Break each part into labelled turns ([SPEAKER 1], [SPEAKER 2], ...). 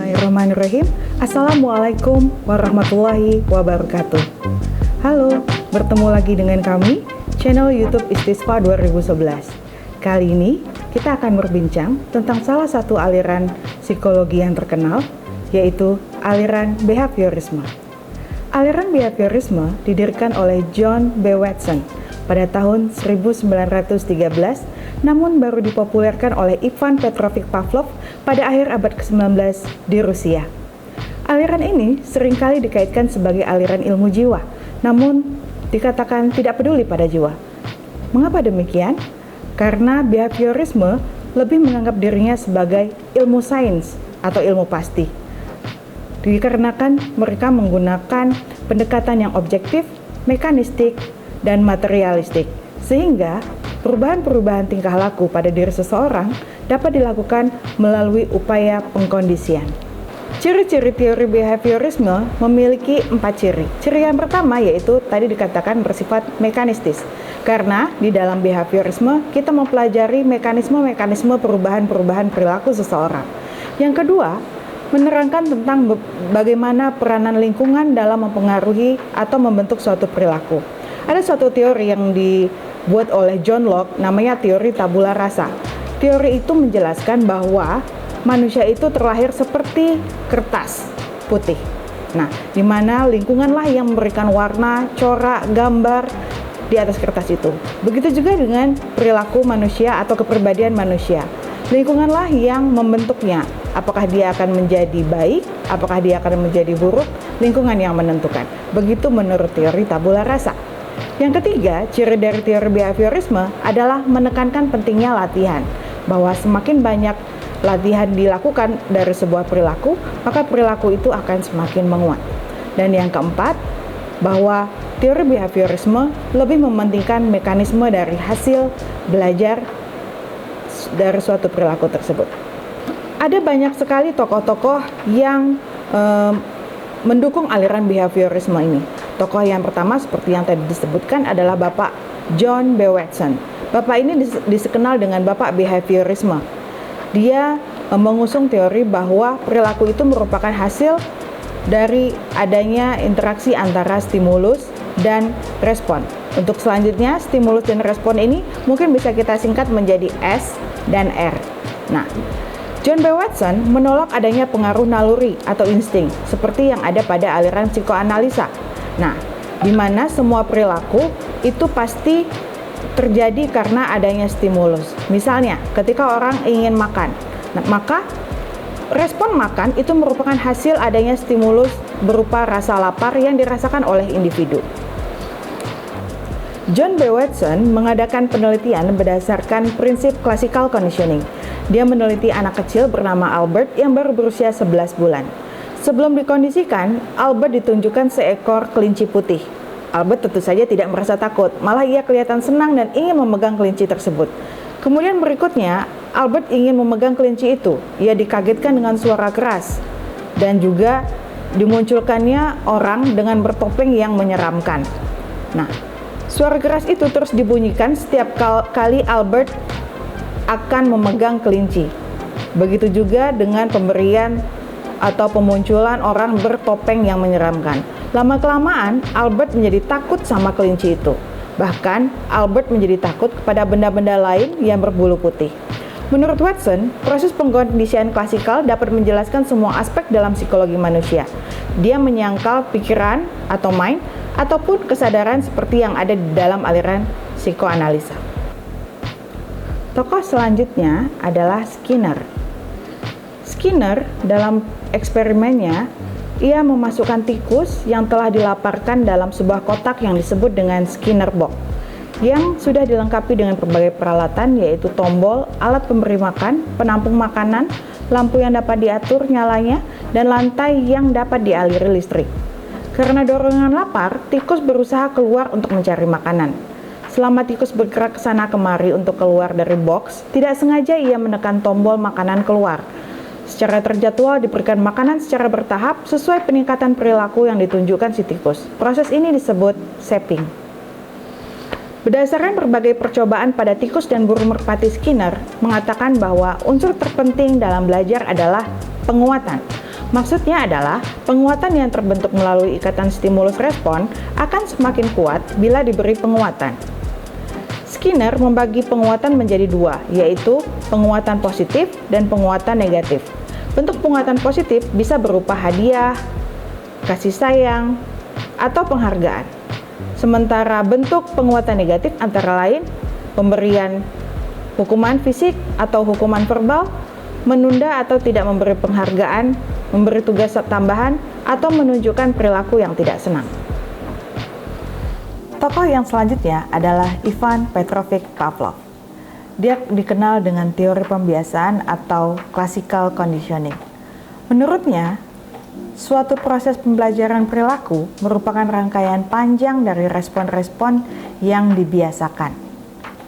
[SPEAKER 1] Bismillahirrahmanirrahim. Assalamualaikum warahmatullahi wabarakatuh. Halo, bertemu lagi dengan kami, channel YouTube Istisqa 2011. Kali ini kita akan berbincang tentang salah satu aliran psikologi yang terkenal, yaitu aliran behaviorisme. Aliran behaviorisme didirikan oleh John B. Watson pada tahun 1913, namun baru dipopulerkan oleh Ivan Petrovich Pavlov pada akhir abad ke-19 di Rusia. Aliran ini seringkali dikaitkan sebagai aliran ilmu jiwa, namun dikatakan tidak peduli pada jiwa. Mengapa demikian? Karena behaviorisme lebih menganggap dirinya sebagai ilmu sains atau ilmu pasti. Dikarenakan mereka menggunakan pendekatan yang objektif, mekanistik, dan materialistik, sehingga perubahan-perubahan tingkah laku pada diri seseorang dapat dilakukan melalui upaya pengkondisian. Ciri-ciri teori behaviorisme memiliki 4 ciri. Ciri yang pertama yaitu tadi dikatakan bersifat mekanistis. Karena di dalam behaviorisme kita mempelajari mekanisme-mekanisme perubahan-perubahan perilaku seseorang. Yang kedua, menerangkan tentang bagaimana peranan lingkungan dalam mempengaruhi atau membentuk suatu perilaku. Ada suatu teori yang dibuat oleh John Locke, namanya teori tabula rasa. Teori itu menjelaskan bahwa manusia itu terlahir seperti kertas putih. Nah, di mana lingkunganlah yang memberikan warna, corak, gambar di atas kertas itu. Begitu juga dengan perilaku manusia atau kepribadian manusia. Lingkunganlah yang membentuknya. Apakah dia akan menjadi baik, apakah dia akan menjadi buruk, lingkungan yang menentukan. Begitu menurut teori tabula rasa. Yang ketiga, ciri dari teori behaviorisme adalah menekankan pentingnya latihan. Bahwa semakin banyak latihan dilakukan dari sebuah perilaku, maka perilaku itu akan semakin menguat. Dan yang keempat, bahwa teori behaviorisme lebih mementingkan mekanisme dari hasil belajar dari suatu perilaku tersebut. Ada banyak sekali tokoh-tokoh yang mendukung aliran behaviorisme ini. Tokoh yang pertama seperti yang tadi disebutkan adalah Bapak John B. Watson. Bapak ini dikenal dengan Bapak behaviorisme. Dia mengusung teori bahwa perilaku itu merupakan hasil dari adanya interaksi antara stimulus dan respon. Untuk selanjutnya, stimulus dan respon ini mungkin bisa kita singkat menjadi S dan R. Nah, John B. Watson menolak adanya pengaruh naluri atau insting seperti yang ada pada aliran psikoanalisa. Nah, di mana semua perilaku itu pasti terjadi karena adanya stimulus. Misalnya, ketika orang ingin makan, maka respon makan itu merupakan hasil adanya stimulus berupa rasa lapar yang dirasakan oleh individu. John B. Watson mengadakan penelitian berdasarkan prinsip classical conditioning. Dia meneliti anak kecil bernama Albert yang baru berusia 11 bulan. Sebelum dikondisikan, Albert ditunjukkan seekor kelinci putih. Albert tentu saja tidak merasa takut, malah ia kelihatan senang dan ingin memegang kelinci tersebut. Kemudian berikutnya, Albert ingin memegang kelinci itu. Ia dikagetkan dengan suara keras dan juga dimunculkannya orang dengan bertopeng yang menyeramkan. Nah, suara keras itu terus dibunyikan setiap kali Albert akan memegang kelinci. Begitu juga dengan pemberian atau pemunculan orang bertopeng yang menyeramkan. Lama-kelamaan, Albert menjadi takut sama kelinci itu. Bahkan, Albert menjadi takut kepada benda-benda lain yang berbulu putih. Menurut Watson, proses pengkondisian klasikal dapat menjelaskan semua aspek dalam psikologi manusia. Dia menyangkal pikiran atau mind, ataupun kesadaran seperti yang ada di dalam aliran psikoanalisa. Tokoh selanjutnya adalah Skinner. Skinner dalam eksperimennya, ia memasukkan tikus yang telah dilaparkan dalam sebuah kotak yang disebut dengan Skinner box, yang sudah dilengkapi dengan berbagai peralatan yaitu tombol, alat pemberi makan, penampung makanan, lampu yang dapat diatur nyalanya, dan lantai yang dapat dialiri listrik. Karena dorongan lapar, tikus berusaha keluar untuk mencari makanan. Selama tikus bergerak ke sana kemari untuk keluar dari box, tidak sengaja ia menekan tombol makanan keluar. Secara terjadwal diberikan makanan secara bertahap sesuai peningkatan perilaku yang ditunjukkan si tikus. Proses ini disebut shaping. Berdasarkan berbagai percobaan pada tikus dan burung merpati, Skinner mengatakan bahwa unsur terpenting dalam belajar adalah penguatan. Maksudnya adalah penguatan yang terbentuk melalui ikatan stimulus respon akan semakin kuat bila diberi penguatan. Skinner membagi penguatan menjadi dua, yaitu penguatan positif dan penguatan negatif. Bentuk penguatan positif bisa berupa hadiah, kasih sayang, atau penghargaan. Sementara bentuk penguatan negatif antara lain pemberian hukuman fisik atau hukuman verbal, menunda atau tidak memberi penghargaan, memberi tugas tambahan, atau menunjukkan perilaku yang tidak senang. Tokoh yang selanjutnya adalah Ivan Petrovich Pavlov. Dia dikenal dengan teori pembiasaan atau classical conditioning. Menurutnya, suatu proses pembelajaran perilaku merupakan rangkaian panjang dari respon-respon yang dibiasakan.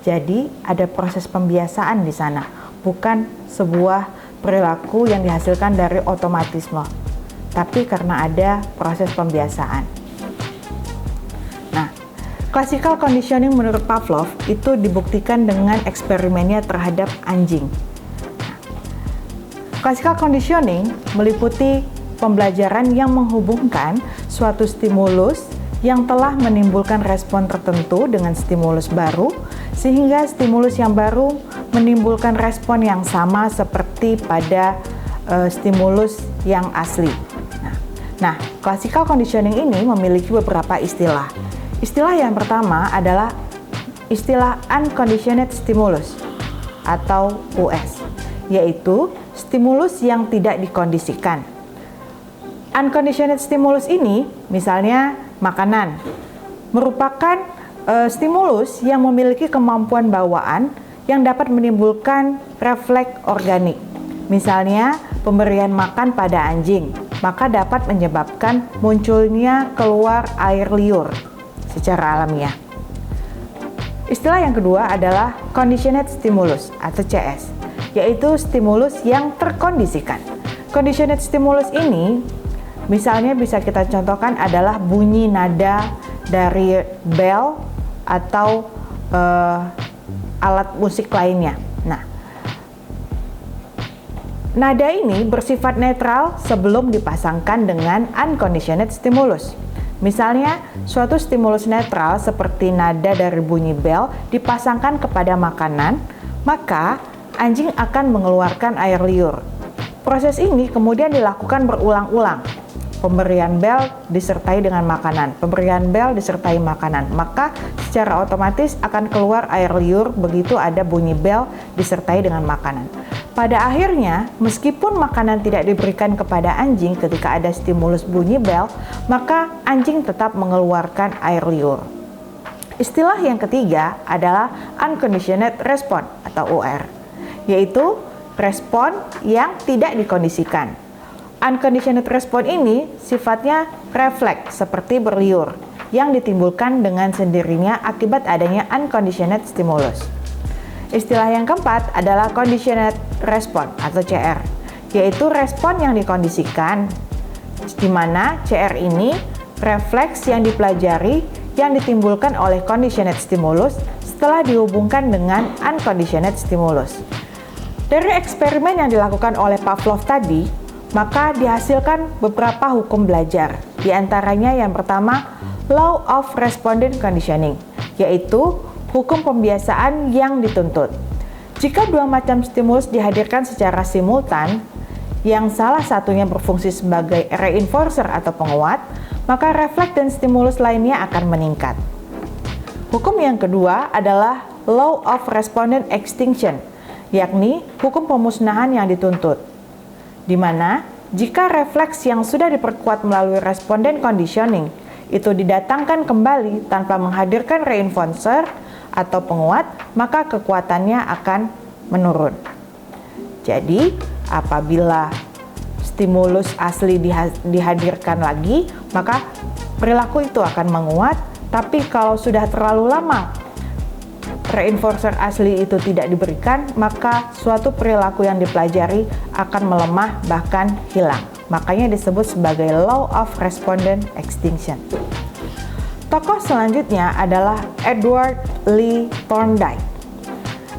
[SPEAKER 1] Jadi, ada proses pembiasaan di sana, bukan sebuah perilaku yang dihasilkan dari otomatisme, tapi karena ada proses pembiasaan. Nah, classical conditioning menurut Pavlov itu dibuktikan dengan eksperimennya terhadap anjing. Classical conditioning meliputi pembelajaran yang menghubungkan suatu stimulus yang telah menimbulkan respon tertentu dengan stimulus baru, sehingga stimulus yang baru menimbulkan respon yang sama seperti pada stimulus yang asli. Nah, classical conditioning ini memiliki beberapa istilah. Istilah yang pertama adalah istilah unconditioned stimulus atau US, yaitu stimulus yang tidak dikondisikan. Unconditioned stimulus ini, misalnya makanan, merupakan stimulus yang memiliki kemampuan bawaan yang dapat menimbulkan refleks organik. Misalnya, pemberian makan pada anjing, maka dapat menyebabkan munculnya keluar air liur secara alamiah. Istilah yang kedua adalah conditioned stimulus atau CS, yaitu stimulus yang terkondisikan. Conditioned stimulus ini misalnya bisa kita contohkan adalah bunyi nada dari bell atau alat musik lainnya. Nah, nada ini bersifat netral sebelum dipasangkan dengan unconditioned stimulus. Misalnya, suatu stimulus netral seperti nada dari bunyi bell dipasangkan kepada makanan, maka anjing akan mengeluarkan air liur. Proses ini kemudian dilakukan berulang-ulang. Pemberian bel disertai dengan makanan, pemberian bel disertai makanan, maka secara otomatis akan keluar air liur begitu ada bunyi bel disertai dengan makanan. Pada akhirnya, meskipun makanan tidak diberikan kepada anjing ketika ada stimulus bunyi bel, maka anjing tetap mengeluarkan air liur. Istilah yang ketiga adalah unconditioned response atau UR, yaitu respon yang tidak dikondisikan. Unconditioned response ini sifatnya refleks seperti berliur yang ditimbulkan dengan sendirinya akibat adanya unconditioned stimulus. Istilah yang keempat adalah conditioned response atau CR, yaitu respon yang dikondisikan, di mana CR ini refleks yang dipelajari yang ditimbulkan oleh conditioned stimulus setelah dihubungkan dengan unconditioned stimulus. Dari eksperimen yang dilakukan oleh Pavlov tadi, maka dihasilkan beberapa hukum belajar. Di antaranya yang pertama, Law of Respondent Conditioning, yaitu hukum pembiasaan yang dituntut. Jika dua macam stimulus dihadirkan secara simultan, yang salah satunya berfungsi sebagai reinforcer atau penguat, maka refleks dan stimulus lainnya akan meningkat. Hukum yang kedua adalah Law of Respondent Extinction, yakni hukum pemusnahan yang dituntut, di mana jika refleks yang sudah diperkuat melalui respondent conditioning itu didatangkan kembali tanpa menghadirkan reinforcer atau penguat, maka kekuatannya akan menurun. Jadi, apabila stimulus asli dihadirkan lagi, maka perilaku itu akan menguat, tapi kalau sudah terlalu lama reinforcer asli itu tidak diberikan, maka suatu perilaku yang dipelajari akan melemah bahkan hilang. Makanya disebut sebagai Law of Respondent Extinction. Tokoh selanjutnya adalah Edward Lee Thorndike.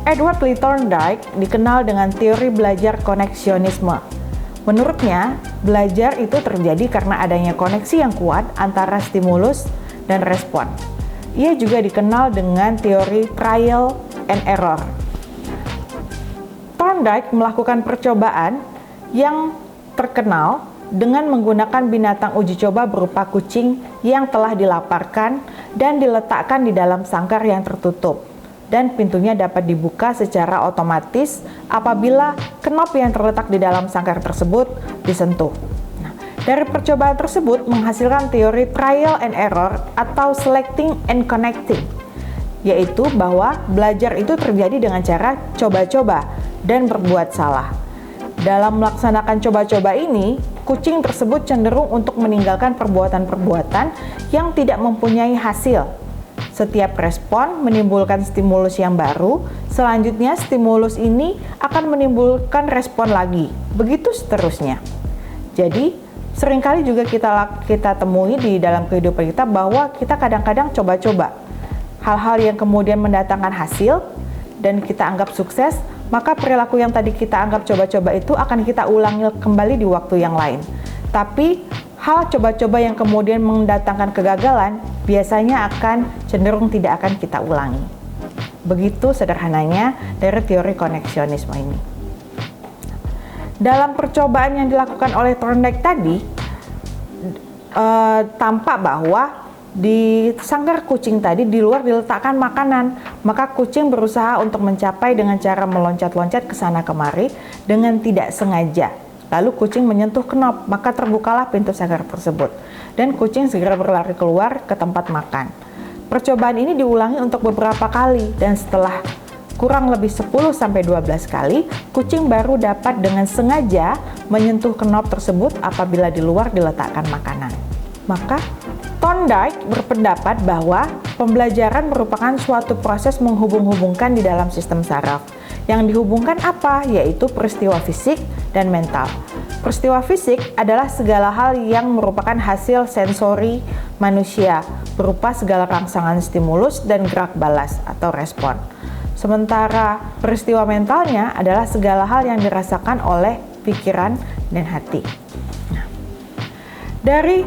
[SPEAKER 1] Edward Lee Thorndike dikenal dengan teori belajar koneksionisme. Menurutnya, belajar itu terjadi karena adanya koneksi yang kuat antara stimulus dan respon. Ia juga dikenal dengan teori trial and error. Thorndike melakukan percobaan yang terkenal dengan menggunakan binatang uji coba berupa kucing yang telah dilaparkan dan diletakkan di dalam sangkar yang tertutup, dan pintunya dapat dibuka secara otomatis apabila knop yang terletak di dalam sangkar tersebut disentuh. Nah, dari percobaan tersebut menghasilkan teori trial and error atau selecting and connecting, yaitu bahwa belajar itu terjadi dengan cara coba-coba dan berbuat salah. Dalam melaksanakan coba-coba ini, kucing tersebut cenderung untuk meninggalkan perbuatan-perbuatan yang tidak mempunyai hasil. Setiap respon menimbulkan stimulus yang baru, selanjutnya stimulus ini akan menimbulkan respon lagi, begitu seterusnya. Jadi, seringkali juga kita temui di dalam kehidupan kita bahwa kita kadang-kadang coba-coba hal-hal yang kemudian mendatangkan hasil dan kita anggap sukses, maka perilaku yang tadi kita anggap coba-coba itu akan kita ulangi kembali di waktu yang lain. Tapi hal coba-coba yang kemudian mendatangkan kegagalan biasanya akan cenderung tidak akan kita ulangi. Begitu sederhananya dari teori koneksionisme ini. Dalam percobaan yang dilakukan oleh Thorndike tadi, tampak bahwa di sangkar kucing tadi di luar diletakkan makanan, maka kucing berusaha untuk mencapai dengan cara meloncat-loncat ke sana kemari dengan tidak sengaja. Lalu kucing menyentuh knop, maka terbukalah pintu sangkar tersebut dan kucing segera berlari keluar ke tempat makan. Percobaan ini diulangi untuk beberapa kali dan setelah kurang lebih 10-12 kali, kucing baru dapat dengan sengaja menyentuh knop tersebut apabila di luar diletakkan makanan. Maka Thorndike berpendapat bahwa pembelajaran merupakan suatu proses menghubung-hubungkan di dalam sistem saraf. Yang dihubungkan apa? Yaitu peristiwa fisik dan mental. Peristiwa fisik adalah segala hal yang merupakan hasil sensori manusia, berupa segala rangsangan stimulus dan gerak balas atau respon. Sementara peristiwa mentalnya adalah segala hal yang dirasakan oleh pikiran dan hati. Nah, dari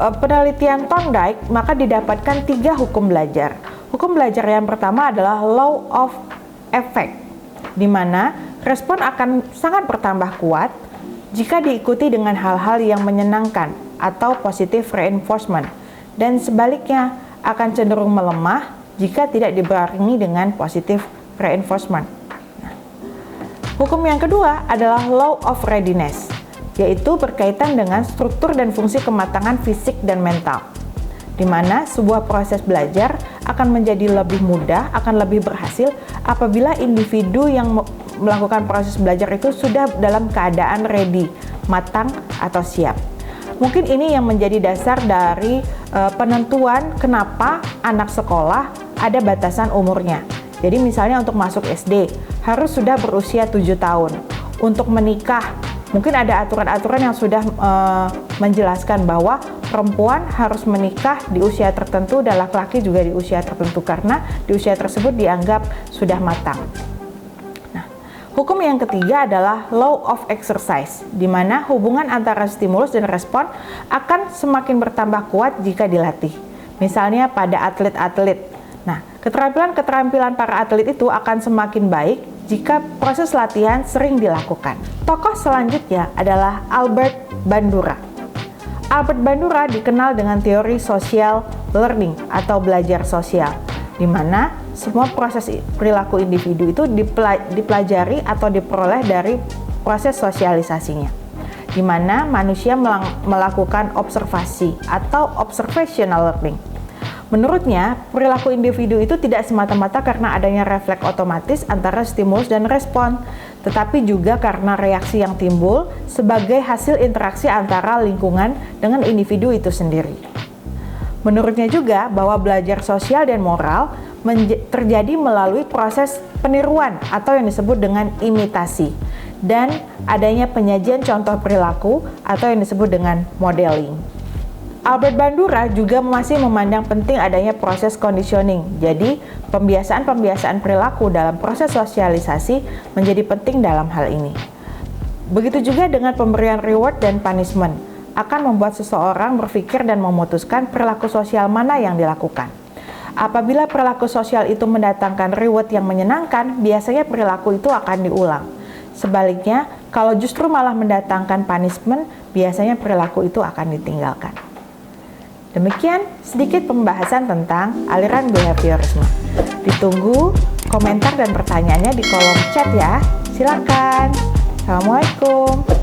[SPEAKER 1] penelitian Thorndike, maka didapatkan 3 hukum belajar. Hukum belajar yang pertama adalah law of effect, di mana respon akan sangat bertambah kuat jika diikuti dengan hal-hal yang menyenangkan atau positive reinforcement, dan sebaliknya akan cenderung melemah jika tidak dibarengi dengan positive reinforcement. Nah, hukum yang kedua adalah law of readiness, yaitu berkaitan dengan struktur dan fungsi kematangan fisik dan mental, di mana sebuah proses belajar akan menjadi lebih mudah, akan lebih berhasil apabila individu yang melakukan proses belajar itu sudah dalam keadaan ready, matang atau siap. Mungkin ini yang menjadi dasar dari penentuan kenapa anak sekolah ada batasan umurnya. Jadi misalnya untuk masuk SD harus sudah berusia 7 tahun. Untuk menikah mungkin ada aturan-aturan yang sudah menjelaskan bahwa perempuan harus menikah di usia tertentu dan laki-laki juga di usia tertentu karena di usia tersebut dianggap sudah matang. Nah, hukum yang ketiga adalah law of exercise, di mana hubungan antara stimulus dan respon akan semakin bertambah kuat jika dilatih. Misalnya pada atlet-atlet. Nah, keterampilan para atlet itu akan semakin baik jika proses latihan sering dilakukan. Tokoh selanjutnya adalah Albert Bandura. Albert Bandura dikenal dengan teori social learning atau belajar sosial, di mana semua proses perilaku individu itu dipelajari atau diperoleh dari proses sosialisasinya, di mana manusia melakukan observasi atau observational learning. Menurutnya, perilaku individu itu tidak semata-mata karena adanya refleks otomatis antara stimulus dan respon, tetapi juga karena reaksi yang timbul sebagai hasil interaksi antara lingkungan dengan individu itu sendiri. Menurutnya juga bahwa belajar sosial dan moral terjadi melalui proses peniruan atau yang disebut dengan imitasi, dan adanya penyajian contoh perilaku atau yang disebut dengan modeling. Albert Bandura juga masih memandang penting adanya proses conditioning. Jadi, pembiasaan-pembiasaan perilaku dalam proses sosialisasi menjadi penting dalam hal ini. Begitu juga dengan pemberian reward dan punishment, akan membuat seseorang berpikir dan memutuskan perilaku sosial mana yang dilakukan. Apabila perilaku sosial itu mendatangkan reward yang menyenangkan, biasanya perilaku itu akan diulang. Sebaliknya, kalau justru malah mendatangkan punishment, biasanya perilaku itu akan ditinggalkan. Demikian sedikit pembahasan tentang aliran behaviorisme. Ditunggu komentar dan pertanyaannya di kolom chat ya. Silakan. Assalamualaikum.